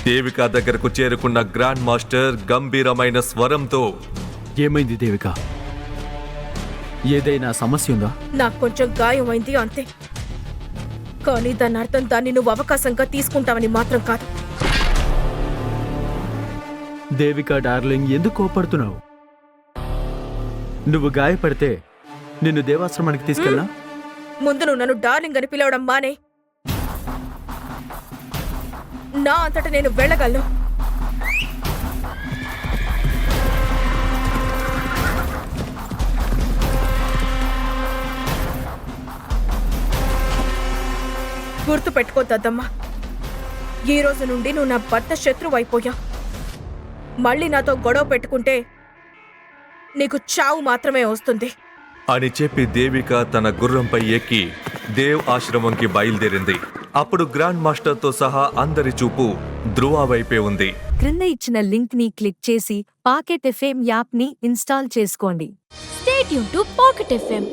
దేవిక దగ్గరకు చేరుకున్న grand master గంభీరమైన స్వరంతో, ఏమైంది దేవిక? ఏదైనా సమస్య ఉందా? నాకు కొంచెం గాయమైంది అంతే, కానీ దాని అర్థం దాన్ని నువ్వు అవకాశంగా తీసుకుంటావని మాత్రం కాదు. దేవిక డార్లింగ్, ఎందుకు కోపడుతున్నావు? నువ్వు గాయపడితే నిన్ను దేవాశ్రమానికి తీసుకెళ్ళా? ముందు నువ్వు నన్ను డార్లింగ్ అని పిలవడం మానే. నా అంతటా నేను వెళ్ళగలను. గుర్తు పెట్టుకోద్దమ్మా, ఈ రోజు నుండి నువ్వు నా భర్త శత్రువు అయిపోయావు. మళ్ళీ నాతో గొడవ పెట్టుకుంటే నీకు చావు మాత్రమే వస్తుంది అని చెప్పి దేవిక తన గుర్రంపై ఎక్కి దేవ్ ఆశ్రమంకి బయలుదేరింది. అప్పుడు గ్రాండ్ మాస్టర్తో సహా అందరి చూపు ధ్రువ వైపే ఉంది. క్రింద ఇచ్చిన లింక్ ని క్లిక్ చేసి పాకెట్ ఎఫ్ఎం యాప్ ని ఇన్స్టాల్ చేసుకోండి. Stay tuned to Pocket FM.